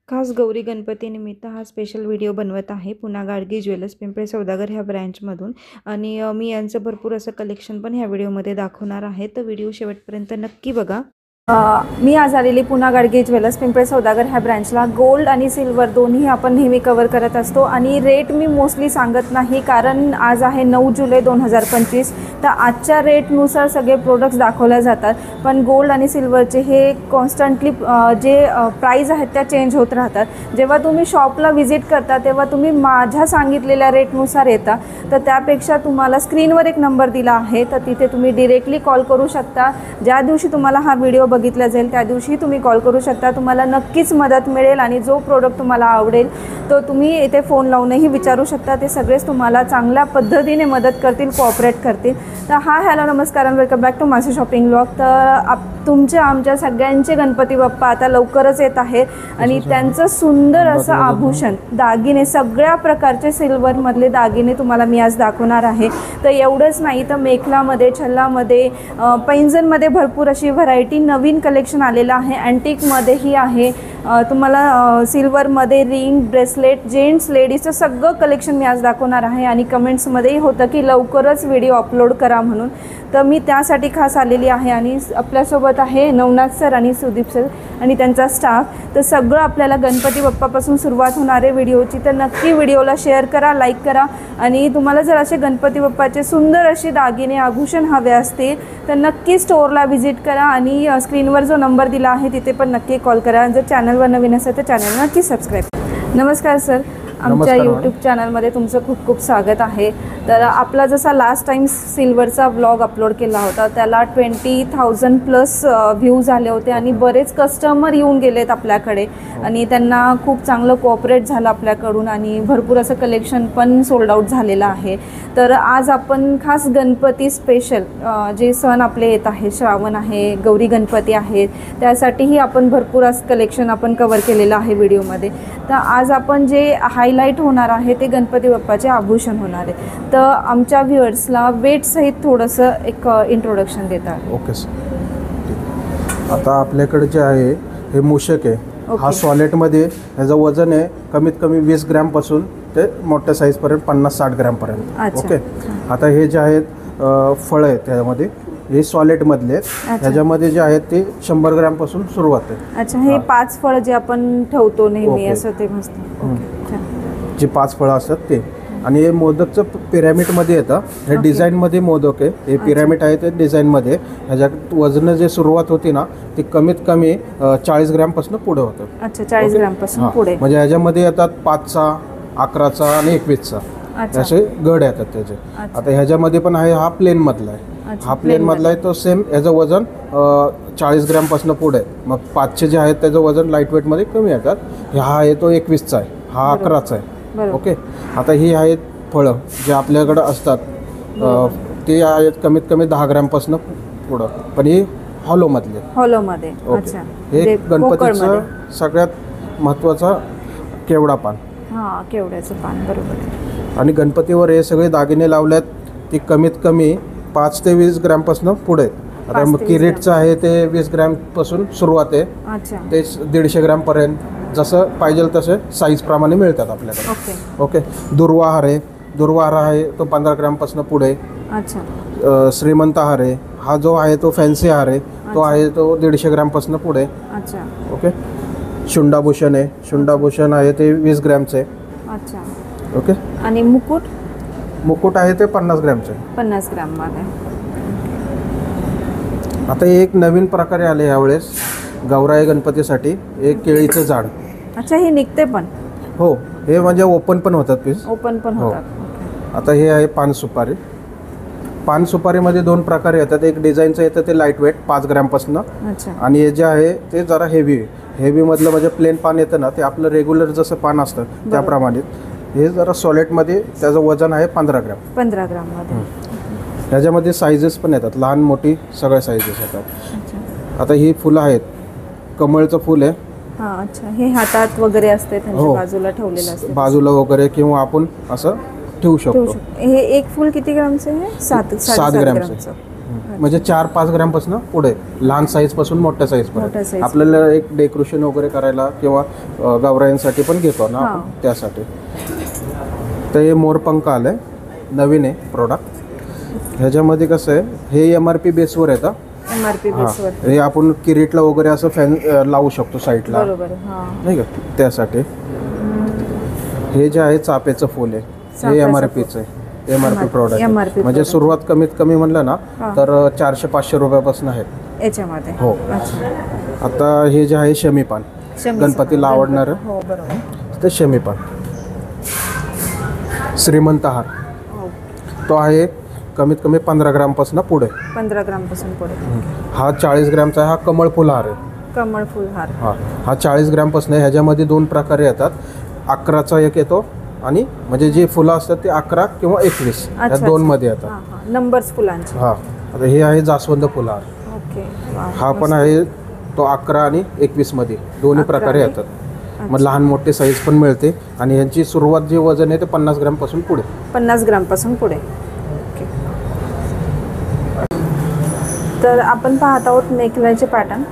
खास गौरी गणपतीनिमित्त हा special video बनवत आहे पुन्हा गाडगी ज्वेलर्स पिंपळे सौदागर ह्या ब्रँचमधून. आणि मी यांचं भरपूर असं कलेक्शन पण ह्या व्हिडिओमध्ये दाखवणार आहे, तर व्हिडिओ शेवटपर्यंत नक्की बघा. मी आज आलेली पुन्हा गाडगे ज्वेलर्स पिंपळे सौदागर ह्या ब्रँचला. गोल्ड आणि सिल्वर दोन्ही आपण नेहमी कवर करत असतो आणि रेट मी मोस्टली सांगत नाही, कारण आज आहे 9 जुलै 2025. तर आजच्या रेटनुसार सगळे प्रोडक्ट्स दाखवले जातात, पण गोल्ड आणि सिल्वरचे हे कॉन्स्टंटली जे प्राईज आहेत त्या चेंज होत राहतात. जेव्हा तुम्ही शॉपला व्हिजिट करता तेव्हा तुम्ही माझ्या सांगितलेल्या रेटनुसार येता, तर त्यापेक्षा तुम्हाला स्क्रीनवर एक नंबर दिला आहे, तर तिथे तुम्ही डिरेक्टली कॉल करू शकता. ज्या दिवशी तुम्हाला हा व्हिडिओ बघितला जाईल त्या दिवशी तुम्ही कॉल करू शकता. तुम्हाला नक्कीच मदत मिळेल आणि जो प्रोडक्ट तुम्हाला आवडेल तो तुम्ही इथे फोन लावूनही विचारू शकता. ते सगळेच तुम्हाला चांगल्या पद्धतीने मदत करतील, कोऑपरेट करतील. तर हॅलो नमस्कार, वेलकम बॅक टू मासे शॉपिंग व्लॉग. तर आमच्या सगळ्यांचे गणपती बाप्पा आता लवकरच येत आहे आणि त्यांचं सुंदर असं आभूषण, दागिने, सगळ्या प्रकारचे सिल्वरमधले दागिने तुम्हाला मी आज दाखवणार आहे. तर एवढंच नाही तर मेखलामध्ये, छल्लामध्ये, पैंजणमध्ये भरपूर अशी व्हरायटी नवीन कलेक्शन आलेलं आहे. अँटिकमध्येही आहे. तुम्हाला सिल्वरमध्ये रिंग, ब्रेसलेट, जेंट्स, लेडीजचं सगळं कलेक्शन मी आज दाखवणार आहे. आणि कमेंट्समध्येही होतं की लवकरच व्हिडिओ अपलोड करा म्हणून, तर मी त्यासाठी खास आलेली आहे. आणि आपल्यासोबत आहे नवनाथ सर आणि सुदीप सर आणि त्यांचा स्टाफ. तर सगळं आपल्याला गणपती बाप्पापासून सुरुवात होणार आहे व्हिडिओची, तर नक्की व्हिडिओला शेअर करा, लाईक करा. आणि तुम्हाला जर असे गणपती बाप्पाचे सुंदर असे दागिने, आभूषण हवे असतील तर नक्की स्टोअरला व्हिजिट करा आणि स्क्रीनवर जो नंबर दिला आहे तिथे पण नक्की कॉल करा. जर चॅनलवर नवीन असेल तर चॅनल नक्की सबस्क्राईब. नमस्कार सर, आमच्या यूट्यूब चॅनलमध्ये तुमचं खूप खूप स्वागत आहे. तर आपला जसा लास्ट टाइम सिल्वरचा व्लॉग अपलोड केला होता त्याला 20,000 प्लस व्ह्यूज आले होते आणि बरेच कस्टमर येऊन गेलेत आपल्याकडे आणि त्यांना खूप चांगलं कोऑपरेट झालं आपल्याकडून आणि भरपूर असं कलेक्शन पण सोल्ड आउट झालेलं आहे. तर आज आपण खास गणपती स्पेशल जे सण आपले येत आहे, श्रावण आहे, गौरी गणपती आहेत, त्यासाठीही आपण भरपूर असं कलेक्शन आपण कवर केलेलं आहे व्हिडिओमध्ये. तर आज आपण जे हायलाईट होणार आहे ते गणपती बाप्पाचे आभूषण होणार आहे. तर आमच्या व्ह्युअर्सला वेटसहित थोडंसं एक इंट्रोडक्शन देतात. Okay sir. आता आपल्याकडे जे आहे हे मूषक आहे. हा सॉलिडमध्ये ह्याचं वजन आहे कमीत कमी 20 ग्रॅमपासून ते मोठ्या साईजपर्यंत 50-60 ग्रॅमपर्यंत. ओके. आता हे जे आहेत फळं आहेत त्यामध्ये हे सॉलिडमधले आहेत. ह्याच्यामध्ये जे आहेत ते 100 ग्रॅमपासून सुरुवात आहे. अच्छा, हे 5 फळं जे आपण ठेवतो नेहमी असं ते मस्त. जे 5 फळं असतात ते. आणि हे मोदकचं पिरॅमिडमध्ये येतं. हे डिझाईनमध्ये मोदक आहे. हे पिरॅमिड आहे ते डिझाईनमध्ये. ह्याच्यात वजन जे सुरुवात होती ना ती कमीत कमी 40 ग्रॅमपासून पुढे होतं. अच्छा, 40 ग्रॅमपासून पुढे. म्हणजे ह्याच्यामध्ये येतात 5चा, 11चा आणि 21चा असे गड येतात त्याचे. आता ह्याच्यामध्ये पण आहे हा प्लेनमधला आहे. हा प्लेनमधला आहे तो सेम. ह्याचं वजन 40 ग्रॅमपासून पुढे आहे. मग 5चे जे आहेत त्याचं वजन लाईट वेटमध्ये कमी येतात. हा आहे तो 21चा आहे, हा 11चा आहे. ओके. आता ही आहेत फळं जे आपल्याकडं असतात ते आहेत कमीत कमी 10 ग्रॅमपासून पुढं, पण ही हॉलोमध्ये. अच्छा. हे गणपतीचं सगळ्यात महत्त्वाचा केवडा पान. हां, केवड्याचं पान, बरोबर. आणि गणपतीवर हे सगळे दागिने लावल्यात ते कमीत कमी 5 ते 20 ग्रॅमपासून पुढे. आता मग किरीटचं आहे ते 20 ग्रॅमपासून सुरुवात आहे. अच्छा. ते 150 ग्रॅमपर्यंत जसं पाहिजे तसे साईजप्रमाणे मिळतात आपल्याकडे. ओके. दुर्वा हार आहे. दुर्वा हार आहे तो 15 ग्रॅमपासून पुढे. अच्छा. श्रीमंत हार आहे. हा जो आहे तो फॅन्सी हार आहे. तो आहे तो 150 ग्रॅमपासून पुढे. अच्छा. ओके. शुंडाभूषण आहे. शुंडाभूषण आहे ते 20 ग्रॅमचं आहे. अच्छा. ओके. आणि मुकुट? मुकुट आहे ते 50 ग्रॅमचं आहे. 50 ग्रॅममध्ये. आता एक नवीन प्रकारे आले यावेळेस गौराई गणपतीसाठी एक केळीचं झाड. अच्छा, हे निघते पण? हो, हे म्हणजे ओपन पण होतात पीस. ओपन पण होतात. आता हे आहे पान सुपारी. पान सुपारीमध्ये 2 प्रकार येतात. एक डिझाईनचं येतं ते लाईट वेट 5 ग्रॅमपासून. अच्छा. आणि हे जे आहे ते जरा हेवीमधलं म्हणजे प्लेन पान येतं ना ते आपलं रेग्युलर जसं पान असतं त्याप्रमाणे. हे जरा सॉलिडमध्ये त्याचं वजन आहे 15 ग्रॅम. 15 ग्रॅममध्ये. ह्याच्यामध्ये साईजेस पण येतात, लहान मोठी सगळ्या साईजेस येतात. आता ही फुलं आहेत. कमळचं फुल आहे. हां. अच्छा, हे हातात वगैरे असते त्यांच्या बाजूला ठेवलेलं असते बाजूला वगैरे, किंवा आपण असं ठेवू शकतो. हे एक फुल किती ग्रामचं आहे? 7 ग्रॅमचं. म्हणजे 4-5 ग्रॅमपासून पुढे, लहान साईजपासून मोठ्या मोठ्या साईजपर्यंत. size. आपल्याला एक डेकोरेशन वगैरे करायला किंवा गवरायांसाठी पण घेतो ना आपण, त्यासाठी. तर हे मोरपंख आलं आहे, नवीन आहे प्रोडक्ट. ह्याच्यामध्ये कसं आहे, हे MRP बेसवर येतं. MRP बेसवर. हे आपण किरीटला वगैरे असं फॅन लावू शकतो साईडला, बरोबर. हां, नाही का, त्यासाठी. हे जे आहे चाफ्याचं फूल आहे, हे MRPचं आहे. MRP प्रोडक्ट MRP म्हणजे सुरुवात कमीत कमी म्हणलं ना तर 400-500 रुपयापासून आहे याच्यामध्ये. हो. अच्छा. आता हे जे आहे शमीपान, गणपतीला आवडणार हो बरोबर. ते शमीपान. श्रीमंत हार, तो आहे कमीत कमी 15 ग्रामपासून पुढे. 15 ग्रामपासून पुढे. हा 40 ग्रामचा आहे. हा कमळ फुल हार आहे. कमळ फुल हार. हा 40 ग्रामपासून आहे. ह्याच्यामध्ये 2 प्रकारे येतात. 11चा एक येतो आणि म्हणजे जे फुलं असतात ते 11 किंवा 21 या 2 मध्ये येतात. नंबर्स फुलांचे. हा, आता हे आहे जास्वंद फुल हार. ओके. हा पण आहे तो 11 आणि 21 मध्ये दोन्ही प्रकारे येतात. मग लहान मोठे साईज पण मिळते आणि यांची सुरुवात जे वजन आहे ते 50 ग्रामपासून पुढे. 50 ग्रामपासून पुढे. ओके. तर आपण पाहत आहोत मेखलाचे पॅटर्न.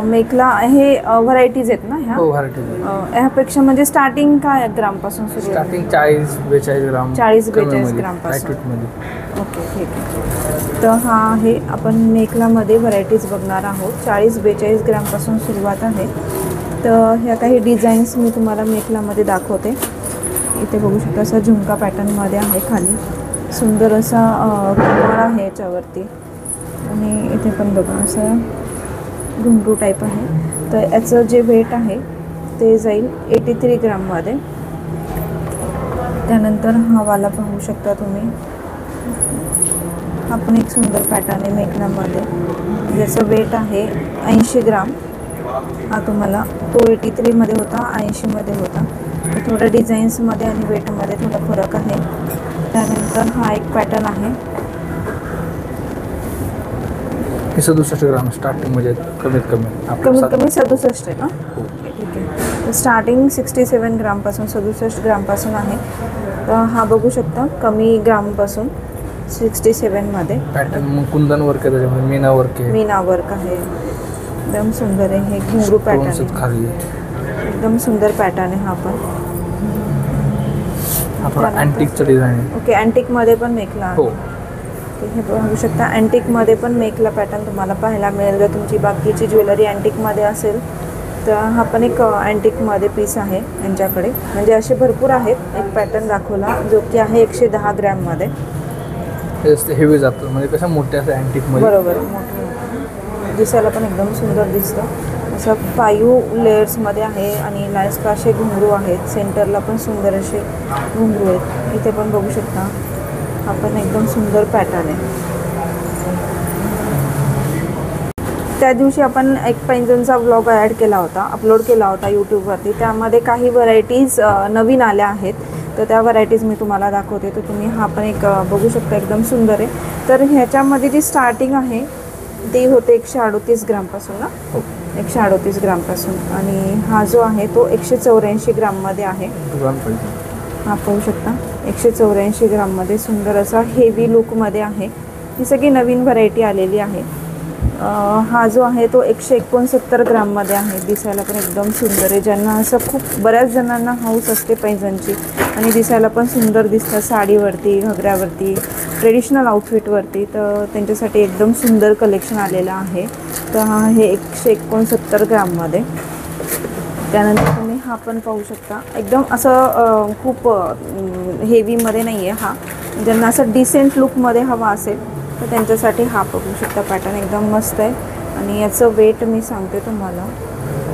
मेखला हे व्हरायटीज आहेत ना ह्या? हो, व्हरायटी. ह्यापेक्षा म्हणजे स्टार्टिंग काय ग्रामपासून सुरू आहे? स्टार्टिंग 40-42 ग्राम. 40-42 ग्रामपासून. ओके, ठीक आहे. तर हा आहे, आपण मेखलामध्ये व्हरायटीज बघणार आहोत. 40-42 ग्रामपासून सुरुवात आहे. तर ह्या काही डिझाईन्स मी तुम्हाला मेखलामध्ये दाखवते. इथे बघू शकता असा झुमका पॅटर्नमध्ये आहे. खाली सुंदर असा कमळ आहे याच्यावरती आणि इथे पण बघा असं घुंगरू टाईप आहे. तर याचं जे वेट आहे ते जाईल 83 ग्राममध्ये. त्यानंतर हा वाला पाहू शकता तुम्ही. हा पण एक सुंदर पॅटर्न आहे मेखलामध्ये, ज्याचं वेट आहे 80 ग्राम. हा तुम्हाला तो 83 मध्ये होता, 80 मध्ये होता. थोडं डिझाईन्समध्ये आणि वेटमध्ये थोडा फरक आहे. त्यानंतर हा एक पॅटर्न आहे. 67 ग्राम स्टार्टिंग म्हणजे कमीत कमी 67 आहे का? ठीक आहे. तर स्टार्टिंग 67 ग्रामपासून 67 ग्रामपासून आहे. तर हा बघू शकता कमी ग्रामपासून 67 मध्ये. पॅटर्न मग कुंदन वर्क आहे, त्याच्यामध्ये मीना वर्क आहे. मीना वर्क आहे. एकदम सुंदर आहे. हे घुंगरू पॅटर्न आहे. खाली एकदम सुंदर पॅटर्न आहे हा पण. आपण अँटिकचं डिझाईन आहे. ओके. अँटिकमध्ये पण मेखला आहे. हो. हे बघू शकता अँटिकमध्ये पण मेखला पॅटर्न तुम्हाला पाहायला मिळेल. जर तुमची बाकीची ज्वेलरी अँटिकमध्ये असेल तर हा पण एक अँटिकमध्ये पीस आहे यांच्याकडे. म्हणजे असे भरपूर आहेत. एक पॅटर्न दाखवला जो की आहे 110 ग्रॅममध्ये. ते हेवी जातं म्हणजे कसं मोठ्या असं अँटिकमध्ये. बरोबर. मोठं दिसायला पण एकदम सुंदर दिसतं. असं 5 लेयर्समध्ये आहे आणि लास्ट असे घुंगरू आहेत. सेंटरला पण सुंदर असे घुंगरू आहेत. इथे पण बघू शकता. हा पण एकदम सुंदर पॅटर्न आहे. त्या दिवशी आपण एक पैंजणचा व्लॉग ॲड केला होता, अपलोड केला होता यूट्यूबवरती. त्यामध्ये काही व्हरायटीज नवीन आल्या आहेत. तर त्या व्हरायटीज मी तुम्हाला दाखवते. तर तुम्ही हा पण एक बघू शकता, एकदम सुंदर आहे. तर ह्याच्यामध्ये जी स्टार्टिंग आहे ती होते 138 ग्रामपासून ना? 138 ग्रामपासून. आणि हा जो आहे तो 184 ग्राममध्ये आहे. हा पाहू शकता 184 ग्राममध्ये सुंदर असा हेवी लुकमध्ये आहे. ही सगळी नवीन व्हरायटी आलेली आहे. हा जो आहे तो 169 ग्राममध्ये आहे. दिसायला पण एकदम सुंदर आहे. ज्यांना असं खूप बऱ्याच जणांना हौस असते पैंजणची आणि दिसायला पण सुंदर दिसतं साडीवरती, घागऱ्यावरती, ट्रेडिशनल आउटफिटवरती. तर त्यांच्यासाठी एकदम सुंदर कलेक्शन आलेलं आहे. तर हा हे 169 ग्राममध्ये. त्यानंतर तुम्ही हा पण पाहू शकता. एकदम असं खूप हेवीमध्ये नाही आहे हा. ज्यांना असं डिसेंट लुकमध्ये हवा असेल तर त्यांच्यासाठी हा बघू शकता पॅटर्न. एकदम मस्त आहे. आणि याचं वेट मी सांगते तुम्हाला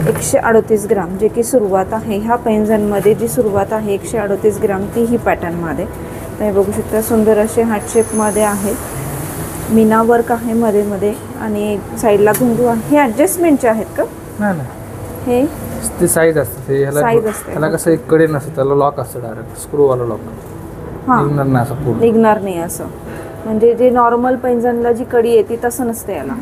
138 ग्राम, जे की सुरुवात आहे ह्या पैंजणमध्ये. जी सुरुवात आहे 138 ग्राम ती ही पॅटर्नमध्ये. तर हे बघू शकता सुंदर असे हार्ट शेपमध्ये आहे. मीना वर्क आहे मध्ये मध्ये आणि साईडला घुंगरू आहे. हे ॲडजस्टमेंटचे आहेत का? नाही, हे ते साईज असते. Size असते. ह्याला कसं एक कडे नसतं, त्याला लॉक असतं डायरेक्ट स्क्रूवाला लॉक. हां, निघणार नाही असं पूर्ण. निघणार नाही असं. म्हणजे जे नॉर्मल पैंजणला जी कडी येते तसं नसते याला.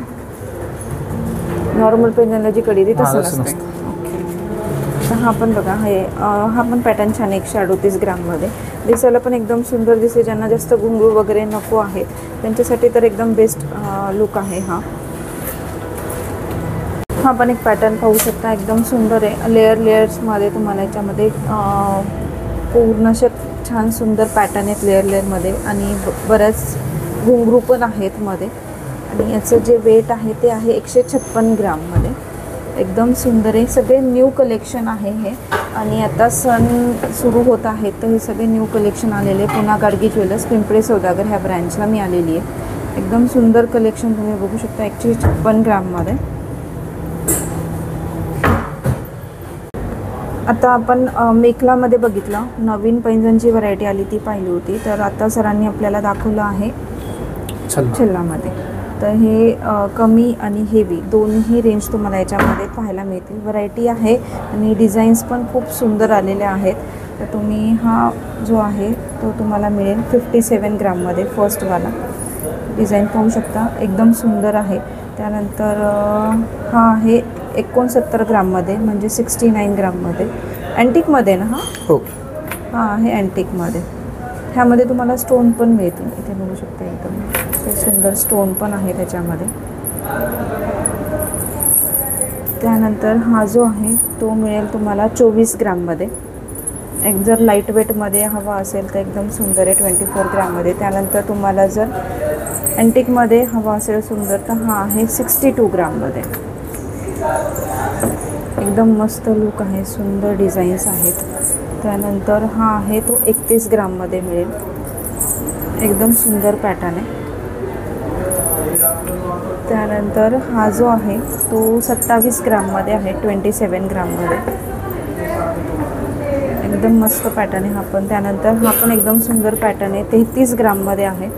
नॉर्मल पैंजणला जी कडी येते तसं तसं नसते. ओके. तर हा पण बघा, हा पण पॅटर्न छान 138 ग्राममध्ये. दिसायला पण एकदम सुंदर दिसते. ज्यांना जास्त घुंगरू वगैरे नको आहे त्यांच्यासाठी तर एकदम बेस्ट लुक आहे हा. हा पण एक पॅटर्न पाहू शकता, एकदम सुंदर आहे. लेयर्समध्ये तुम्हाला याच्यामध्ये पूर्ण असे छान सुंदर पॅटर्न आहेत लेअरमध्ये आणि बऱ्याच घुंगरू पण आहेत मध्ये. आणि याचं जे वेट आहे ते आहे 156 ग्राममध्ये. एकदम सुंदर आहे. सगळे न्यू कलेक्शन आहे हे. आणि आता सण सुरू होत आहेत तर हे सगळे न्यू कलेक्शन आलेले. पुन्हा गाडगे ज्वेलर्स पिंपळे सौदागर ह्या ब्रँचला मी आलेली आहे. एकदम सुंदर कलेक्शन तुम्ही बघू शकता 156 ग्राममध्ये. आता आपण मेखलामध्ये बघितलं, नवीन पैंजणची व्हरायटी आली ती पाहिली होती. तर आता सरांनी आपल्याला दाखवलं आहे छल्लामध्ये. तर हे कमी आणि हेवी दोन्ही रेंज तुम्हाला याच्यामध्ये पाहायला मिळतील. व्हरायटी आहे आणि डिझाईन्स पण खूप सुंदर आलेल्या आहेत. तर तुम्ही हा जो आहे तो तुम्हाला मिळेल 57 ग्राममध्ये. फर्स्टवाला डिझाईन पाहू शकता, एकदम सुंदर आहे. त्यानंतर हा आहे 69 ग्राममध्ये, म्हणजे 69 ग्राममध्ये. अँटिकमध्ये ना हा? हो. हा आहे अँटिकमध्ये. ह्यामध्ये तुम्हाला स्टोन पण मिळतील. इथे बघू शकता एकदम ते सुंदर स्टोन पण आहे त्याच्यामध्ये. त्यानंतर हा जो आहे तो मिळेल तुम्हाला 24 ग्राममध्ये. एक जर लाईट वेटमध्ये हवा असेल तर एकदम सुंदर आहे 24 ग्राममध्ये. त्यानंतर तुम्हाला जर अँटिकमध्ये हवा असेल सुंदर तर हा आहे 62 ग्राममध्ये. एकदम मस्त लुक आहे, सुंदर डिझाईन्स आहेत. त्यानंतर हा आहे तो 31 ग्राममध्ये मिळेल. एकदम सुंदर पॅटर्न आहे. त्यानंतर हा जो आहे तो 27 ग्राममध्ये आहे, 27 ग्राममध्ये. एकदम मस्त पॅटर्न आहे हा पण. त्यानंतर हा पण एकदम सुंदर पॅटर्न आहे, 33 ग्राममध्ये आहे.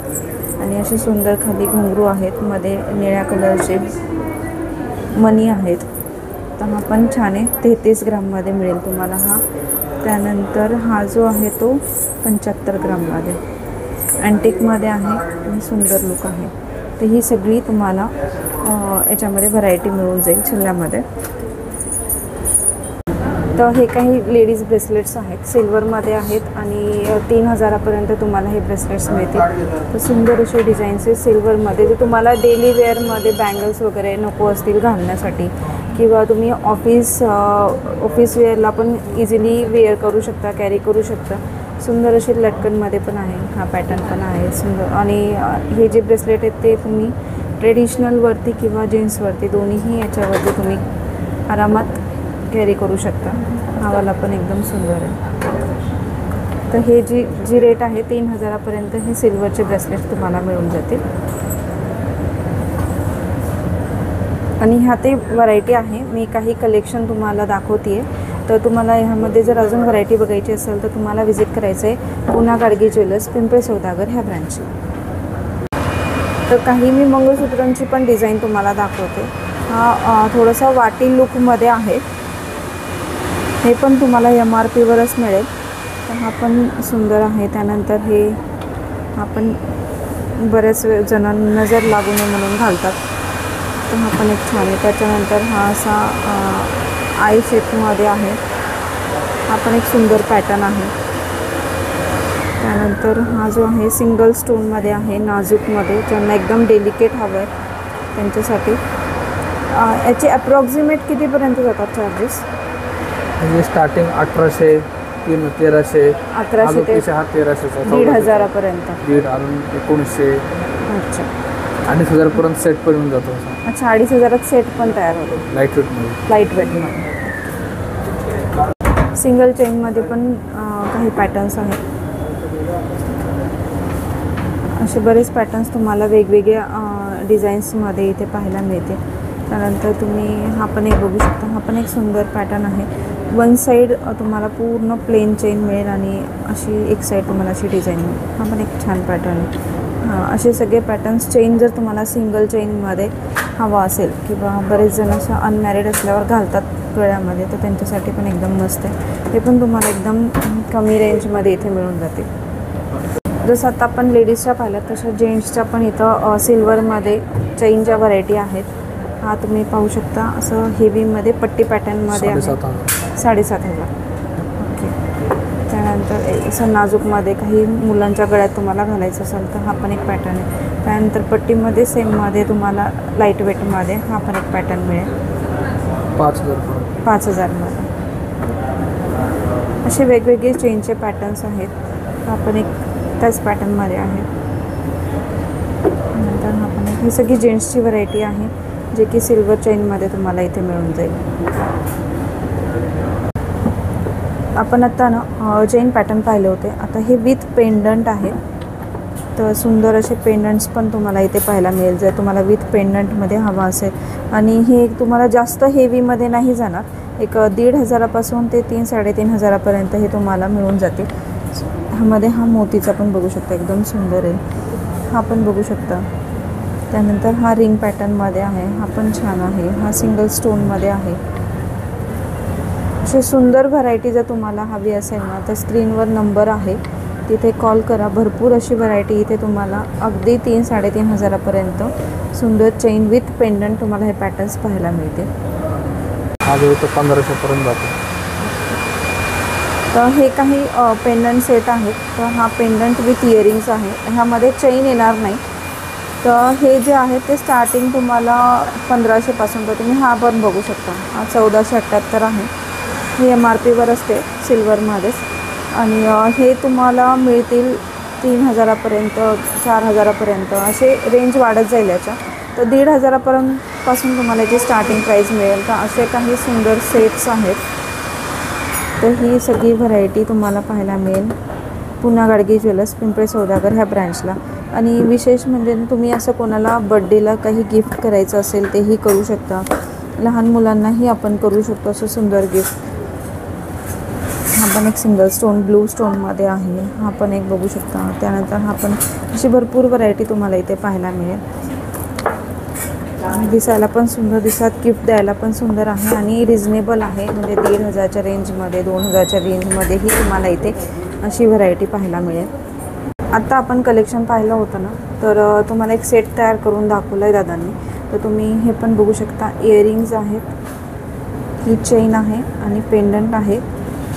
आणि असे सुंदर खाली घुंगरू आहेत, मध्ये निळ्या कलरचे मणी आहेत. तर हा पण छान आहे, 33 ग्राममध्ये मिळेल तुम्हाला हा. त्यानंतर हा जो आहे तो 75 ग्राममध्ये अँटिकमध्ये आहे आणि सुंदर लुक आहे. तर ही सगळी तुम्हाला याच्यामध्ये व्हरायटी मिळून जाईल छल्ल्यामध्ये. तर हे काही लेडीज ब्रेसलेट्स आहेत, सिल्वरमध्ये आहेत आणि 3000पर्यंत तुम्हाला हे ब्रेसलेट्स मिळतील. तर सुंदर असे डिझाईन्स आहेत सिल्वरमध्ये. जे तुम्हाला डेली वेअरमध्ये बँगल्स वगैरे नको असतील घालण्यासाठी किंवा तुम्ही ऑफिस वेअरला पण इझिली वेअर करू शकता, कॅरी करू शकता. सुंदर असे लटकनमध्ये पण आहे, हा पॅटर्न पण आहे सुंदर. आणि हे जे ब्रेसलेट आहेत ते तुम्ही ट्रेडिशनलवरती किंवा जीन्सवरती दोन्हीही याच्यावरती तुम्ही आरामात कॅरी करू शकता. हा वाला पण एकदम सुंदर आहे. तर हे जी रेट आहे 3000पर्यंत हे सिल्वरचे ब्रेसलेट तुम्हाला मिळून जातील. आणि ह्या ते व्हरायटी आहे. मी काही कलेक्शन तुम्हाला दाखवते आहे. तर तुम्हाला ह्यामध्ये जर अजून व्हरायटी बघायची असेल तर तुम्हाला व्हिजिट करायचं आहे पुन्हा गाडगे ज्वेलर्स पिंपळे सौदागर ह्या ब्रँचला. तर काही मी मंगळसूत्रांची पण डिझाईन तुम्हाला दाखवते. हा थोडासा वाटी लुकमध्ये आहे. हे पण तुम्हाला MRPवरच मिळेल. तर हा पण सुंदर आहे. त्यानंतर हा पण बऱ्याच जणांना नजर लागू नये म्हणून घालतात. तर हा पण एक छान आहे. त्याच्यानंतर हा असा आय शेपमध्ये आहे. हा पण एक सुंदर पॅटर्न आहे. त्यानंतर हा जो आहे सिंगल स्टोनमध्ये आहे, नाजूकमध्ये. ज्यांना एकदम डेलिकेट हवं आहे त्यांच्यासाठी. याचे अप्रॉक्सिमेट कितीपर्यंत जातात चार्जेस? म्हणजे स्टार्टिंग 1800, 1300, 1100 ते 1300, 1500पर्यंत. 1900. अच्छा, 2500पर्यंत सेट पण येऊन जातो. अच्छा, 2500त सेट पण तयार होतो लाईट वेटमध्ये. लाईट वेटमध्ये. सिंगल चेनमध्ये पण काही पॅटर्न्स आहेत. असे बरेच पॅटर्न्स तुम्हाला वेगवेगळ्या डिझाईन्समध्ये इथे पाहायला मिळते. त्यानंतर तुम्ही हा पण एक बघू शकता. हा पण एक सुंदर पॅटर्न आहे. वन साईड तुम्हाला पूर्ण प्लेन चेन मिळेल आणि अशी एक साईड तुम्हाला अशी डिझाईन मिळेल. हा पण एक छान पॅटर्न आहे. असे सगळे पॅटर्न्स. चेन जर तुम्हाला सिंगल चेनमध्ये हवा असेल किंवा बरेच जण असं अनमॅरिड असल्यावर घालतात गळ्यामध्ये, तर त्यांच्यासाठी पण एकदम मस्त आहे. हे पण तुम्हाला एकदम कमी रेंजमध्ये इथे मिळून जाते. जसं आता आपण लेडीजच्या पाहिल्यात तशा जेंट्सच्या पण इथं सिल्वरमध्ये चेनच्या व्हरायटी आहेत. हा तुम्ही पाहू शकता. असं हेवीमध्ये पट्टी पॅटर्नमध्ये आहे. 7500. 7500. ओके. त्यानंतर त्यानंतर असं नाजूकमध्ये काही मुलांच्या गळ्यात तुम्हाला घालायचं असेल तर हा पण एक पॅटर्न आहे. त्यानंतर पट्टीमध्ये सेममध्ये तुम्हाला लाईट वेटमध्ये हा पण एक पॅटर्न मिळेल 5,000. 5,000मध्ये. असे वेगवेगळे चेनचे पॅटर्न्स आहेत. हा पण एक त्याच पॅटर्नमध्ये आहे. नंतर हा पण एक, ही सगळी जेंट्सची व्हरायटी आहे जे की सिल्वर चेनमध्ये तुम्हाला इथे मिळून जाईल. आपण आत्ता ना चेन पॅटर्न पाहिले होते. आता हे विथ पेंडंट आहे. तर सुंदर असे पेंडंट्स पण तुम्हाला इथे पाहायला मिळेल जर तुम्हाला विथ पेंडंटमध्ये हवा असेल. आणि हे तुम्हाला जास्त हेवीमध्ये नाही जाणार. एक 1,500पासून ते 3,000-3,500पर्यंत हे तुम्हाला मिळून जाते. ह्यामध्ये हा मोतीचा पण बघू शकता, एकदम सुंदर आहे. हा पण बघू शकता. त्यानंतर हा रिंग पॅटर्नमध्ये आहे. हा पण छान आहे. हा सिंगल स्टोनमध्ये आहे. अशी सुंदर व्हरायटी जर तुम्हाला हवी असेल ना तर स्क्रीनवर नंबर आहे, तिथे कॉल करा. भरपूर अशी व्हरायटी इथे तुम्हाला अगदी 3,000-3,500पर्यंत सुंदर चेन विथ पेंडंट तुम्हाला हे पॅटर्न्स पाहायला मिळते. हा जो तो 1,500पर्यंत जातो. तर हे काही पेंडंट सेट आहेत. तर हा पेंडंट विथ इयरिंग्स आहे. ह्यामध्ये चेन येणार नाही. तर हे जे आहे ते स्टार्टिंग तुम्हाला 1,500पासून तर तुम्ही हा पण बघू शकता. हा 1,478 आहे. हे MRPवर असते सिल्वरमध्येच. आणि हे तुम्हाला मिळतील 3,000पर्यंत 4,000पर्यंत असे रेंज वाढत जाईल याच्या. तर 1,500पर्यंत पासून तुम्हाला याची स्टार्टिंग प्राईस मिळेल. तर असे काही सुंदर सेट्स आहेत. तर ही सगळी व्हरायटी तुम्हाला पाहायला मिळेल पुन्हा गाडगे ज्वेलर्स पिंपळे सौदागर ह्या ब्रँचला. आणि विशेष म्हणजे तुम्ही असं कोणाला बड्डेला काही गिफ्ट करायचं असेल तेही करू शकता. लहान मुलांनाही आपण करू शकतो असं सुंदर गिफ्ट. हा पण एक सिंगल स्टोन ब्लू स्टोनमध्ये आहे. हा पण एक बघू शकता. त्यानंतर हा पण अशी भरपूर व्हरायटी तुम्हाला इथे पाहायला मिळेल. दिसायला पण सुंदर, दिसत गिफ्ट द्यायला पण सुंदर आहे आणि रिजनेबल आहे. म्हणजे 1,500च्या रेंजमध्ये 2,000च्या रेंजमध्येही तुम्हाला इथे अशी व्हरायटी पाहायला मिळेल. आत्ता आपण कलेक्शन पाहिलं होतं ना तर तुम्हाला एक सेट तयार करून दाखवलं आहे दादांनी. तर तुम्ही हे पण बघू शकता. इयरिंग्ज आहेत, ही चेन आहे आणि पेंडंट आहे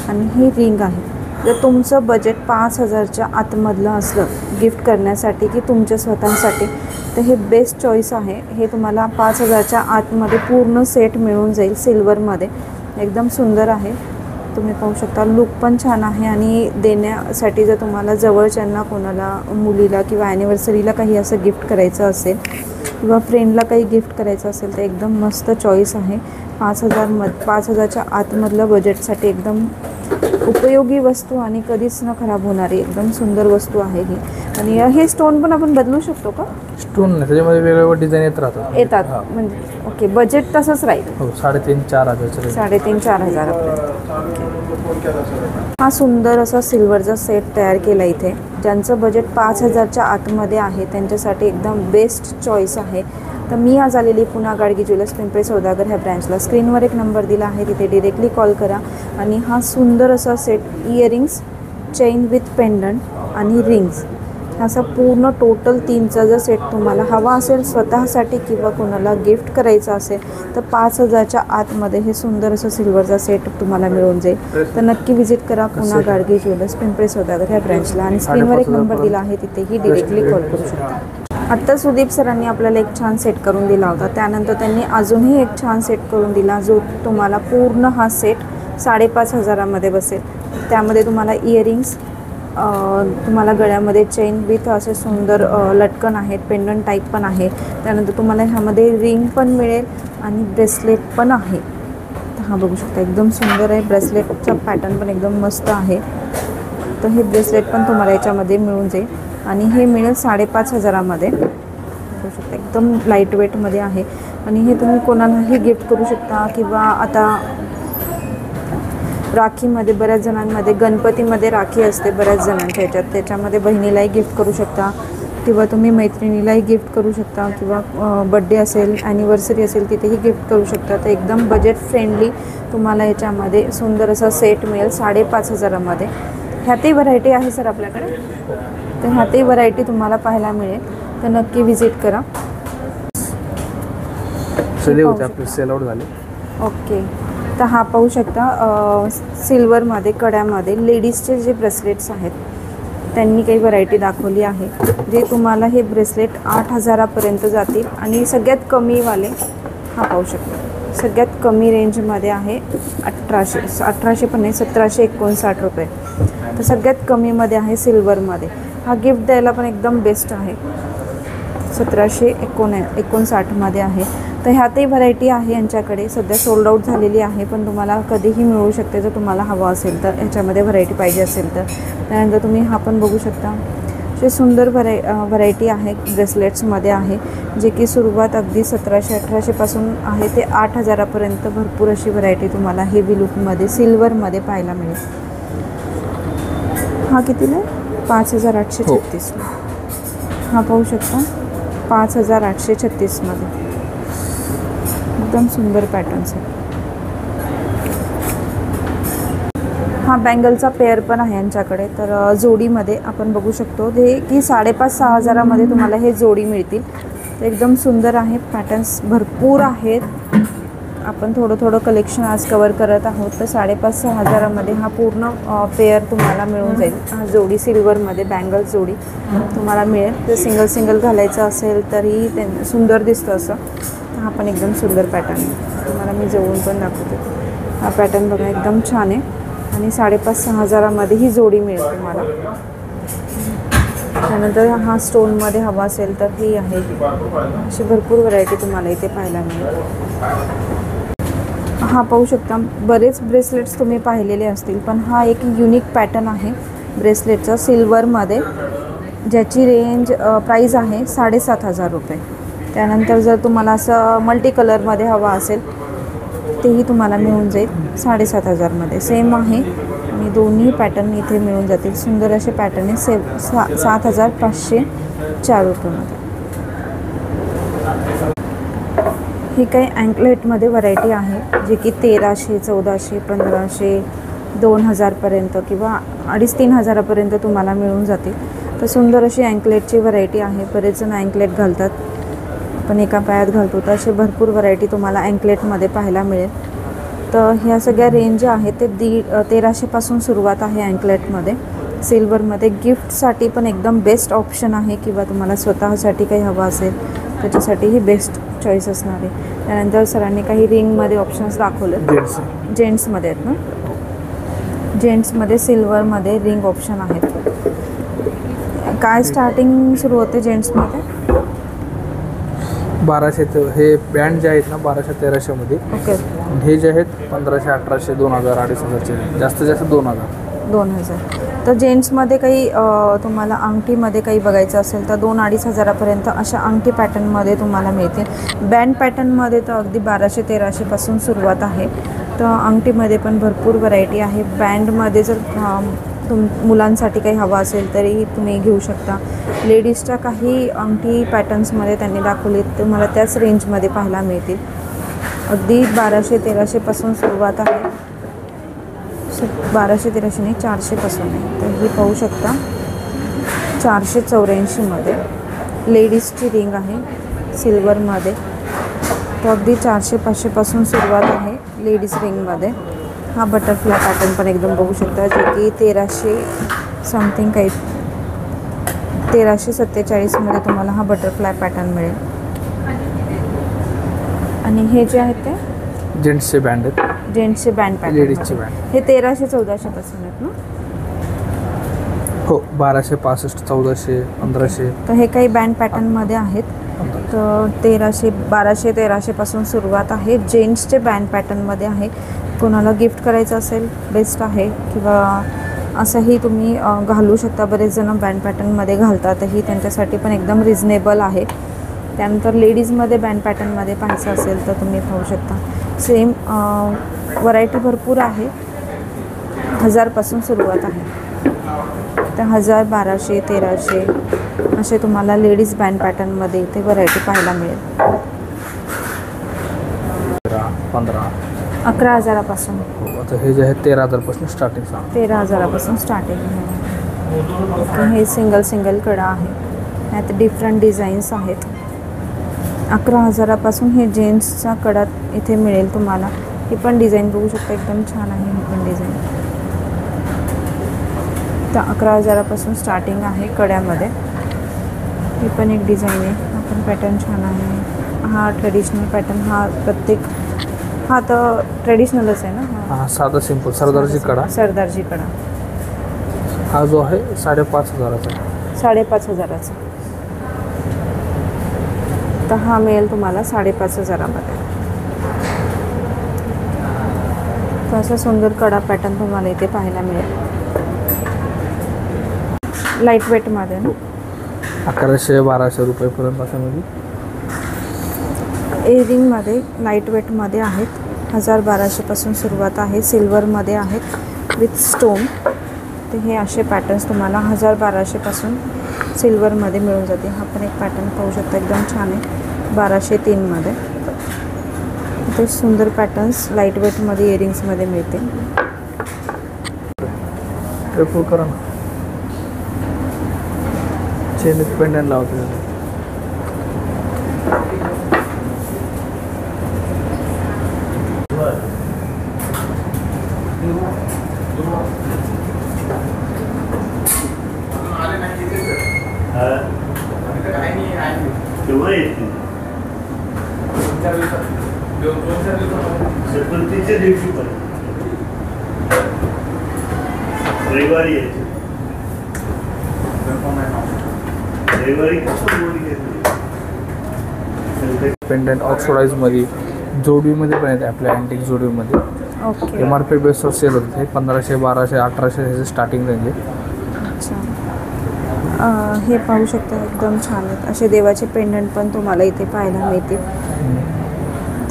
आणि ही रिंग आहे. जर तुमचं बजेट 5,000च्या आतमधलं असलं गिफ्ट करण्यासाठी की तुमच्या स्वतःसाठी तर हे बेस्ट चॉईस आहे. हे तुम्हाला 5,000च्या आतमध्ये पूर्ण सेट मिळून जाईल सिल्वरमध्ये. एकदम सुंदर आहे. तुम्ही पाहू शकता. लुक पण छान आहे. आणि देण्यासाठी जर तुम्हाला जवळच्यांना कोणाला मुलीला किंवा ॲनिव्हर्सरीला काही असं गिफ्ट करायचं असेल किंवा फ्रेंडला काही गिफ्ट करायचं असेल तर एकदम मस्त चॉईस आहे. 5,000च्या आतमधलं बजेटसाठी एकदम उपयोगी वस्तू आणि कधीच न खराब होणारी एकदम सुंदर वस्तू आहे ही. आणि हे स्टोन पण आपण बदलू शकतो का? स्टोन नाही, त्याच्यामध्ये वेगवेगळे डिझाईन येतात. म्हणजे ओके, बजेट तसंच राहील. हो, 3,500-4,000. 3,500-4,000. हा सुंदर असा सिल्वरचा सेट तयार केला इथे. ज्यांचं बजेट 5,000च्या आतमध्ये आहे त्यांच्यासाठी एकदम बेस्ट चॉईस आहे. तर मी आज आलेली पुन्हा गाडगे ज्वेलर्स पिंपळे सौदागर ह्या ब्रँचला. स्क्रीनवर एक नंबर दिला आहे, तिथे डिरेक्टली कॉल करा. आणि हा सुंदर असा set earrings, chain with pendant आणि रिंग्स असा पूर्ण टोटल 3चा जर सेट तुम्हाला हवा असेल स्वतःसाठी किंवा कोणाला गिफ्ट करायचं असेल तर 5,000च्या आतमध्ये हे सुंदर असं सिल्वरचा सेट तुम्हाला मिळून जाईल. तर नक्की व्हिजिट करा पुन्हा गाडगे ज्वेलर्स पिंपळे सौदागर ह्या ब्रँचला. आणि स्क्रीनवर एक नंबर दिला आहे, तिथेही डिरेक्टली कॉल करू शकता. आत्ता सुदीप सरांनी आपल्याला एक छान सेट करून दिला होता. त्यानंतर त्यांनी अजूनही एक छान सेट करून दिला जो तुम्हाला पूर्ण हा सेट 5,500मध्ये बसेल. त्यामध्ये तुम्हाला इयरिंग्स, तुम्हाला गळ्यामध्ये चेन विथ असे सुंदर लटकन आहेत, पेंडंट टाईप पण आहे. त्यानंतर तुम्हाला ह्यामध्ये रिंग पण मिळेल आणि ब्रेसलेट पण आहे. तर हा बघू शकता एकदम सुंदर आहे. ब्रेसलेटचा पॅटर्न पण एकदम मस्त आहे. तर हे ब्रेसलेट पण तुम्हाला याच्यामध्ये मिळून जाईल आणि हे मिळेल 5,500मध्ये. बघू शकता एकदम लाईट वेटमध्ये आहे. आणि हे तुम्ही कोणालाही गिफ्ट करू शकता. किंवा आता राखीमध्ये बऱ्याच जणांमध्ये गणपतीमध्ये राखी असते बऱ्याच जणांच्या ह्याच्यात, त्याच्यामध्ये बहिणीलाही गिफ्ट करू शकता किंवा तुम्ही मैत्रिणीलाही गिफ्ट करू शकता किंवा बड्डे असेल, ॲनिव्हर्सरी असेल तिथेही गिफ्ट करू शकता. तर एकदम बजेट फ्रेंडली तुम्हाला याच्यामध्ये सुंदर असा सेट मिळेल 5,500मध्ये. ह्यातही व्हरायटी आहे सर आपल्याकडे. तर ह्यातही व्हरायटी तुम्हाला पाहायला मिळेल. तर नक्की व्हिजिट करा. आपले सेल आउट झाले. ओके. तर हा पाहू शकता सिल्वरमध्ये कड्यामध्ये लेडीजचे जे ब्रेसलेट्स आहेत त्यांनी काही व्हरायटी दाखवली आहे, जे तुम्हाला हे ब्रेसलेट 8,000पर्यंत जातील. आणि सगळ्यात कमीवाले हा पाहू शकता, सगळ्यात कमी रेंजमध्ये आहे 1800 पण नाही 1759 रुपये. तर सगळ्यात कमीमध्ये आहे सिल्वरमध्ये. हा गिफ्ट द्यायला पण एकदम बेस्ट आहे. 1759मध्ये आहे. तर ह्यातही व्हरायटी आहे यांच्याकडे. सध्या सोल्ड आउट झालेली आहे, पण तुम्हाला कधीही मिळू शकते जर तुम्हाला हवं असेल तर, ह्याच्यामध्ये व्हरायटी पाहिजे असेल तर. त्यानंतर तुम्ही हा पण बघू शकता, असे सुंदर व्हरायटी आहे ब्रेसलेट्समध्ये आहे, जे की सुरुवात अगदी 1700-1800पासून आहे ते 8,000पर्यंत भरपूर अशी व्हरायटी तुम्हाला हेवी लुकमध्ये सिल्वरमध्ये पाहायला मिळेल. हा कितीला आहे? 5,836. हा पाहू शकता 5,836मध्ये. एकदम सुंदर पॅटर्न्स आहे. हा बँगलचा पेअर पण आहे यांच्याकडे. तर जोडीमध्ये आपण बघू शकतो ते की 5,500-6 हजारामध्ये तुम्हाला हे जोडी मिळतील. तर एकदम सुंदर आहे. पॅटर्न्स भरपूर आहेत. आपण थोडं कलेक्शन आज कवर करत आहोत. तर 5,500-6 हजारामध्ये हा पूर्ण पेअर तुम्हाला मिळून जाईल. हा जोडी सिल्वरमध्ये बँगल जोडी तुम्हाला मिळेल. जर सिंगल घालायचं असेल तरी ते सुंदर दिसतं असं. हा पण एकदम सुंदर पॅटर्न आहे. तुम्हाला मी जवळून पण दाखवते. हा पॅटर्न बघा एकदम छान आहे. आणि 5,500-6 हजारामध्ये ही जोडी मिळेल तुम्हाला. त्यानंतर हा स्टोनमध्ये हवा असेल तर ही आहे. अशी भरपूर व्हरायटी तुम्हाला इथे पाहायला मिळेल. हा पाहू शकता, बरेच ब्रेसलेट्स तुम्ही पाहिलेले असतील, पण हा एक युनिक पॅटर्न आहे ब्रेसलेटचा सिल्वरमध्ये, ज्याची रेंज प्राईज आहे 7,500 रुपये. त्यानंतर जर तुम्हाला असं मल्टी कलरमध्ये हवा असेल तेही तुम्हाला मिळून जाईल 7,500मध्ये. सेम आहे आणि दोन्ही पॅटर्न इथे मिळून जातील. सुंदर असे पॅटर्न आहे. 7,504 रुपयामध्ये. ही काही अँकलेटमध्ये व्हरायटी आहे, जे की 1,300, 1,400, 1,500, 2,000पर्यंत किंवा 2,500-3 हजारापर्यंत तुम्हाला मिळून जातील. तर सुंदर अशी अँकलेटची व्हरायटी आहे. बरेच जण अँकलेट घालतात, आपण एका पायात घालतो, तर असे भरपूर व्हरायटी तुम्हाला अँकलेटमध्ये पाहायला मिळेल. तर ह्या सगळ्या रेंज आहेत ते 1,300पासून सुरुवात आहे अँकलेटमध्ये. सिल्वरमध्ये गिफ्टसाठी पण एकदम बेस्ट ऑप्शन आहे, किंवा तुम्हाला स्वतःसाठी काही हवं असेल त्याच्यासाठी ही बेस्ट चॉईस असणार आहे. त्यानंतर सरांनी काही रिंगमध्ये ऑप्शन्स दाखवले. जेंट्समध्ये आहेत ना, जेंट्समध्ये सिल्वरमध्ये रिंग ऑप्शन आहेत. काय स्टार्टिंग सुरू होते जेंट्समध्ये? 1200. हे बँड जे आहेत ना 1200-1300मध्ये. ओके. हे जे आहेत 1,500-1,800, 2,000, 2,500चे, जास्तीत जास्त 2,000. तर जेंट्समध्ये काही तुम्हाला अंगठीमध्ये काही बघायचं असेल तर 2,000-2,500 हजारापर्यंत अशा अंगठी पॅटर्नमध्ये तुम्हाला मिळते. बँड पॅटर्नमध्ये तर अगदी 1,200-1,300पासून सुरुवात आहे. तर अंगठीमध्ये पण भरपूर व्हरायटी आहे. बँडमध्ये जर मुलांसाठी काही हवा असेल तरीही तुम्ही घेऊ शकता. लेडीजच्या काही अंगठी पॅटर्न्समध्ये त्यांनी दाखवले, तुम्हाला त्याच रेंजमध्ये पाहायला मिळतील. अगदी 1,200-1,300पासून सुरुवात आहे. 1,200-1,300 नाही, 400पासून आहे. तर ही पाहू शकता 484मध्ये लेडीजची रिंग आहे सिल्वरमध्ये. तो अगदी 400-500पासून सुरुवात आहे लेडीज रिंगमध्ये. हा बटरफ्लाय पॅटर्न पण एकदम बघू शकता, जे की 1,300 समथिंग काही 1,347मध्ये तुम्हाला हा बटरफ्लाय पॅटर्न मिळेल. आणि हे जे आहेत ते जेंट्सचे बँड आहेत. जेंट्सचे बँड पॅटर्न, लेडीजचे बँड हे 1,300-1,400पासून आहेत ना. हो, 1,265, 1,400, 1,500. तर हे काही बँड पॅटर्नमध्ये आहेत. तर 1,200-1,300पासून सुरुवात आहे. जेंट्सचे बँड पॅटर्नमध्ये आहे. कोणाला गिफ्ट करायचं असेल बेस्ट आहे, किंवा असंही तुम्ही घालू शकता. बरेच जण बँड पॅटर्नमध्ये घालतातही, त्यांच्यासाठी पण एकदम रिजनेबल आहे. त्यानंतर लेडीजमध्ये बँड पॅटर्नमध्ये पाहायचं असेल तर तुम्ही पाहू शकता. सेम व्हरायटी भरपूर आहे. 1,000पासून सुरुवात आहे. तर 1,000, 1,200, 1,300 असे तुम्हाला लेडीज बँड पॅटर्नमध्ये इथे व्हरायटी पाहायला मिळेल. 15. 11,000पासून. आता हे जे आहे 13,000पासून स्टार्टिंग. 13,000पासून स्टार्टिंग आहे. हे सिंगल कडा आहे. यात डिफरंट डिझाईन्स आहेत. 11,000पासून हे जेंट्सचा कडा इथे मिळेल तुम्हाला. ही पण डिझाईन बघू शकता, एकदम छान आहे ही पण डिझाईन. तर 11,000पासून स्टार्टिंग आहे कड्यामध्ये. ही पण एक डिझाईन आहे, हा पण पॅटर्न छान आहे. हा ट्रेडिशनल पॅटर्न, हा प्रत्येक हा तर ट्रेडिशनलच आहे ना. हा साधा सिंपल सरदारजी कडा. सरदारजी कडा हा जो आहे 5,500चा. 5,500चा. तर हा मिळेल तुम्हाला 5,500मध्ये. तर असा सुंदर कडा पॅटर्न तुम्हाला इथे पाहायला मिळेल, लाईट वेटमध्ये ना. 1,100-1,200 रुपयेपर्यंत असं म्हणजे. एअरिंगमध्ये लाईट वेटमध्ये आहेत. 1,000-1,200पासून सुरुवात आहे. सिल्वरमध्ये आहेत विथ स्टोन. तर हे असे पॅटर्न्स तुम्हाला 1,000-1,200पासून सिल्वरमध्ये मिळून जाते. हा पण एक पॅटर्न पाहू शकता, एकदम छान आहे. 1,203मध्ये ते सुंदर पॅटर्न्स लाईट वेटमध्ये इयरिंग्समध्ये मिळते. ट्रिपल करा ना. चेनीत पेंडंट लावतो. चतुर्थीच्या दिवशी पण रविवारी यायचे. रविवारी कसं बोली पेंडंट ऑक्सिडाईजमध्ये जोडवीमध्ये पण येते आपल्या अँटिक जोडवीमध्ये. ओके. MRP बेसवर सेल होतं. हे 1,500, 1,200, 1,800 ह्याचे स्टार्टिंग रेंज आहे. अच्छा. हे पाहू शकता, एकदम छान आहेत. असे देवाचे पेंडंट पण तुम्हाला इथे पाहायला मिळतील.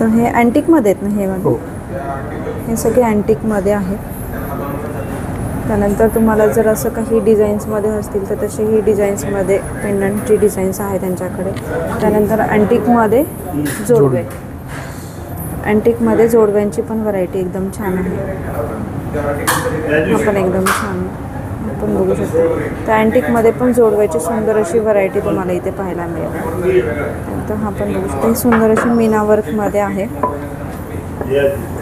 तर हे अँटिकमध्ये आहेत ना हे हो. हे सगळे अँटिकमध्ये आहेत. त्यानंतर तुम्हाला जर असं काही डिझाईन्समध्ये असतील तर तसेही डिझाईन्समध्ये पेंडंटची डिझाईन्स आहे त्यांच्याकडे. त्यानंतर अँटिकमध्ये जोडवे, अँटिकमध्ये जोडव्यांची पण व्हरायटी एकदम छान आहे. हा पण एकदम छान आपण बघू शकतो. त्या अँटिकमध्ये पण जोडव्याची सुंदर अशी व्हरायटी तुम्हाला इथे पाहायला मिळेल. तर हा पण बघू शकतो, ही सुंदर अशी मीना वर्कमध्ये आहे.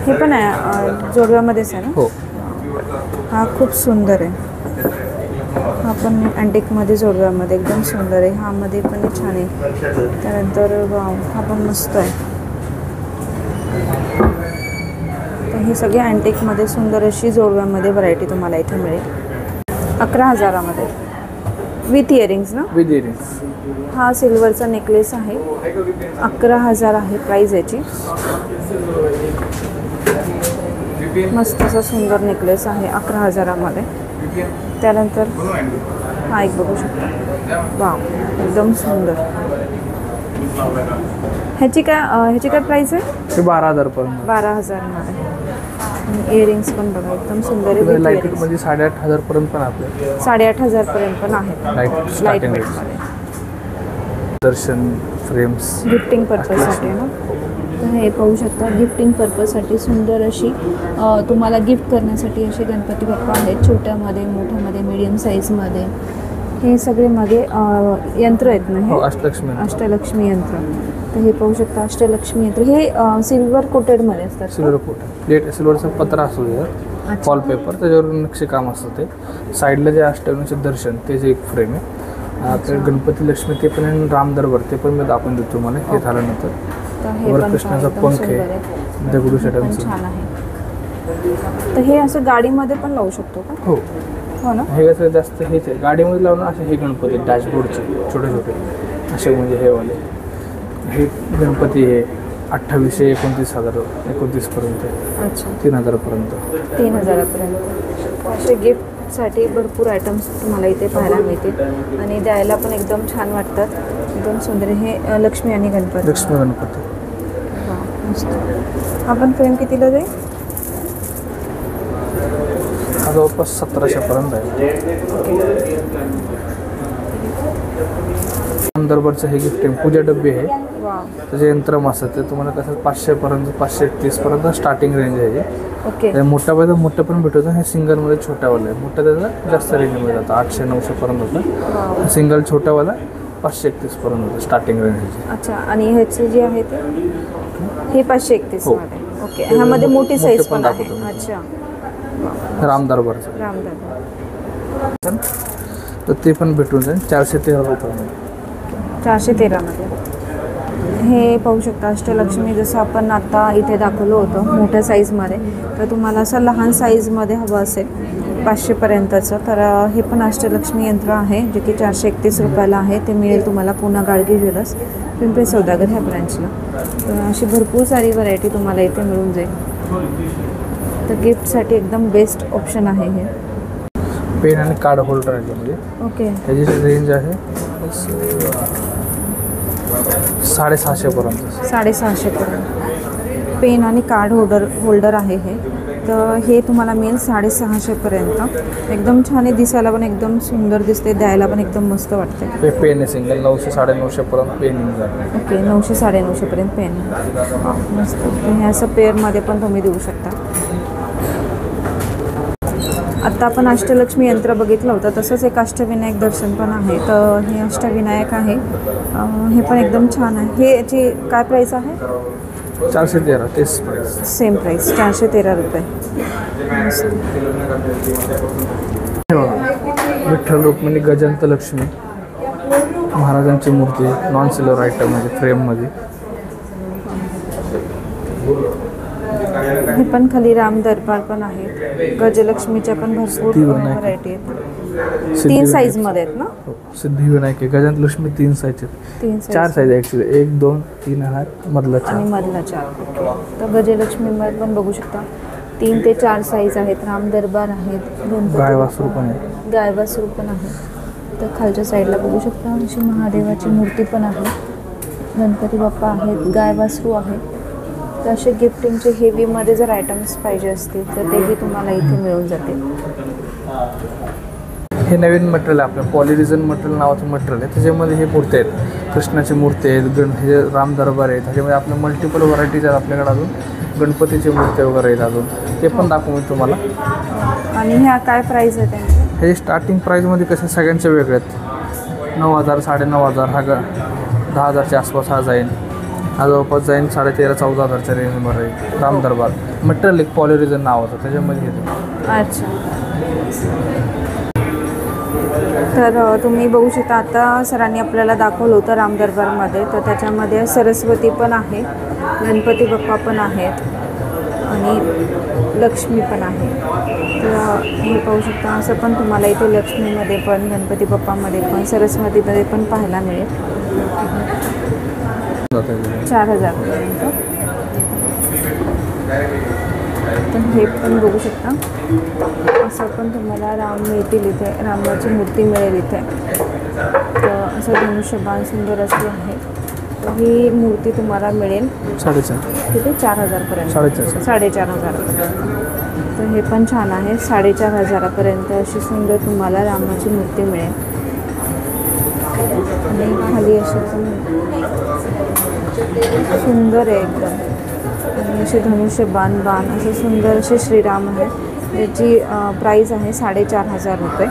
हे पण आहे जोडव्यामध्येच आहे ना. हो. हा खूप सुंदर आहे. हा पण अँटिकमध्ये जोडव्यामध्ये एकदम सुंदर आहे. हा मध्ये पण छान आहे. त्यानंतर वाव, हा पण मस्त आहे. तर हे सगळे अँटिकमध्ये सुंदर अशी जोडव्यामध्ये व्हरायटी तुम्हाला इथे मिळेल. 11,000मध्ये विथ इयरिंग्स ना. With earrings. हा सिल्वरचा नेकलेस आहे. 11,000 आहे प्राईज याची. मस्त असा सुंदर नेकलेस आहे 11,000मध्ये. त्यानंतर हा एक बघू शकता, वाव एकदम सुंदर. ह्याची काय प्राईस आहे. हे 12,000पर्यंत. 12,000मध्ये. इयरिंग्स पण बघा एकदम सुंदर आहे. लाईट वेटमध्ये 8,500पर्यंत पण आपल्या. 8,500पर्यंत पण आहे लाईट लाईट स्टार्टिंग रेंज. वेटमध्ये. दर्शन फ्रेम्स गिफ्टिंग पर्पजसाठी ना. तर हे पाहू शकता, गिफ्टिंग पर्पजसाठी सुंदर अशी तुम्हाला गिफ्ट करण्यासाठी असे गणपती बाप्पा आहेत. छोट्यामध्ये, मोठ्यामध्ये, मीडियम साईजमध्ये. हे सगळे मध्ये यंत्र आहेत ना. हो. हे अष्टलक्ष्मी यंत्र. तर हे पाहू शकता, अष्टलक्ष्मी यंत्र हे सिल्वर कोटेडमध्ये असतात. सिल्वर कोट प्लेट, सिल्वरचा पत्रा असतो त्याच्यावर, वॉलपेपर, त्याच्यावर नक्षीकाम असतं. ते साईडला जे अष्टविनायकचे दर्शन ते जे एक फ्रेम आहे. आपल्याला गणपती लक्ष्मी ते पण आहे. राम दरबार ते पण मी दाखवून देतो तुम्हाला हे झाल्यानंतर. तर हे वर पण कृष्णाचा एकदम पंख सुंदर आहे. आहे. दगडूशेठ पण छान आहे. तर हे असं गाडीमध्ये पण लावू शकतो का. हो. हो ना. हे कसं जास्त हेच आहे गाडीमध्ये लावून. असे हे गणपती डॅशबोर्डचे छोटे छोटे असे म्हणजे हे वाले. हे गणपती हे 2800, 29,029पर्यंत. अच्छा. 3,000पर्यंत. 3,000पर्यंत. असे गिफ्टसाठी भरपूर आयटम्स तुम्हाला इथे पाहायला मिळतील आणि द्यायला पण एकदम छान वाटतात. एकदम सुंदर. हे लक्ष्मी आणि गणपती. लक्ष्मी गणपती. वाव, मस्त. आपण फ्रेम कितीला जाईल. हा जवळपास 1,700पर्यंत आहे. दरबारचं हे गिफ्ट पूजा डब्बे आहे. वाव. त्याचे यंत्रम असतात ते तुम्हाला कसं 500पर्यंत, 530पर्यंत स्टार्टिंग रेंज आहे. ओके. ते मोठं पण भेटवतं. हे सिंगलमध्ये छोट्यावालं आहे. मोठं त्याचा जास्त रेंजमध्ये जातं. 800-900पर्यंत होतं. सिंगल छोट्यावाला 531पर्यंत होतं स्टार्टिंग रेंजची. अच्छा. आणि ह्याचे जे आहे ते हे 531 हो. मध्ये. ओके, ह्यामध्ये मोठी साईज पण आहे. दाखवतो मी. अच्छा, राम दरबारचं रामदादा तर ते पण भेटून जाईल 413 रुपये. 413मध्ये. हे पाहू शकता अष्टलक्ष्मी, जसं आपण आता इथे दाखवलं होतं मोठ्या साईजमध्ये, तर तुम्हाला असं लहान साईजमध्ये हवं असेल 500पर्यंतचं, तर हे पण अष्टलक्ष्मी यंत्र आहे जे की 431 रुपयाला आहे. ते मिळेल तुम्हाला पुन्हा गाडगे ज्वेलर्स पिंपरी सौदागर ह्या ब्रँचला. तर अशी भरपूर सारी व्हरायटी तुम्हाला इथे मिळून जाईल. तर गिफ्टसाठी एकदम बेस्ट ऑप्शन आहे हे. पेन आणि कार्ड होल्डर आहे त्यामध्ये. ओके, त्याची रेंज आहे 650पर्यंत. 650पर्यंत पेन आणि कार्ड होल्डर आहे हे. तर हे तुम्हाला मिळेल 650पर्यंत. एकदम छान आहे, दिसायला पण एकदम सुंदर दिसते, द्यायला पण एकदम मस्त वाटते. हे पेन आहे सिंगल 900 950पर्यंत पेन येऊन जाईल. ओके, 900 950पर्यंत पेन. मस्त. हे असं पेअरमध्ये पण तुम्ही देऊ शकता. आत्ता आपण अष्टलक्ष्मी यंत्र बघितलं होतं, तसंच एक अष्टविनायक दर्शन पण आहे. तर हे अष्टविनायक आहे, हे पण एकदम छान आहे. हे याची काय प्राईस आहे? 413 तेच प्राईस. सेम प्राईस 413 रुपये. मस्त. हे बघा, विठ्ठल रुक्मिणी गजानन लक्ष्मी महाराजांची मूर्ती नॉन सिल्वर आयटममध्ये फ्रेममध्ये. हे पण खाली राम दरबार पण आहे. गजलक्ष्मीच्या पण भरपूर सिद्धिविनायक. व्हरायटी आहेत. 3 साईजमध्ये आहेत ना? सिद्धिविनायक आहे. गजानन लक्ष्मी 3 साईज आहेत. 3 4 साईज साईज आहे ॲक्च्युली. 1 2 3 आहे मधला 4. आणि मधला 4. ओके. तर गजलक्ष्मीमध्ये पण बघू शकता 3 ते 4 साईज आहेत. राम दरबार आहेत, गणपती गाय वासरू पण आहे. गाय वासरू पण आहे. तर खालच्या साईडला बघू शकता अशी महादेवाची मूर्ती पण आहे, गणपती बाप्पा आहेत, गाय वासरू आहे. तर असे गिफ्टिंगचे हेवीमध्ये जर आयटम्स पाहिजे असतील तर तेही तुम्हाला इथे मिळून जातील. हे नवीन मटेरियल आहे आपलं, पॉलिरिझन मटेरियल नावाचं मटेरियल आहे. त्याच्यामध्ये हे मूर्ती आहेत, कृष्णाची मूर्ती आहेत, हे राम दरबार आहेत. त्याच्यामध्ये आपल्या मल्टिपल व्हरायटीज आहेत आपल्याकडे. अजून गणपतीचे मूर्ती वगैरे आहेत अजून, ते पण दाखवू मी तुम्हाला. आणि ह्या काय प्राईस आहे त्यांची? हे स्टार्टिंग प्राईजमध्ये कसे सगळ्यांचे वेगळे आहेत. 9,000 9,500 हा 10,000च्या आसपास हा जाईल. हा जवळपास जाईल 13,000-14,000च्या रेंजमध्ये आहे. राम दरबार मटेरियल एक पॉलिरिझन नावाचं त्याच्यामध्ये येतं. अच्छा. तर तुम्ही बघू शकता आता सरांनी आपल्याला दाखवलं होतं राम दरबारमध्ये, तर त्याच्यामध्ये सरस्वती पण आहे, गणपती बाप्पा पण आहेत आणि लक्ष्मी पण आहे. तर हे पाहू शकता असं पण तुम्हाला इथे लक्ष्मीमध्ये पण, गणपती बाप्पामध्ये पण, सरस्वतीमध्ये पण पाहायला मिळेल. 4,000 पर्यंत. तर हे पण बघू शकता असं पण तुम्हाला राम मिळतील इथे, रामाची मूर्ती मिळेल इथे. तर असं धनुष्यबाण सुंदर अशी आहे. तर ही मूर्ती तुम्हाला मिळेल 4,500 किती? 4,000पर्यंत. 4,500. 4,500. तर हे पण छान आहे. 4,500पर्यंत अशी सुंदर तुम्हाला रामाची मूर्ती मिळेल. आणि खाली अशी पण सुंदर आहे एकदम, आणि असे धनुष्य बाण असं सुंदर असे श्रीराम आहे. याची प्राईस आहे 4,500 रुपये.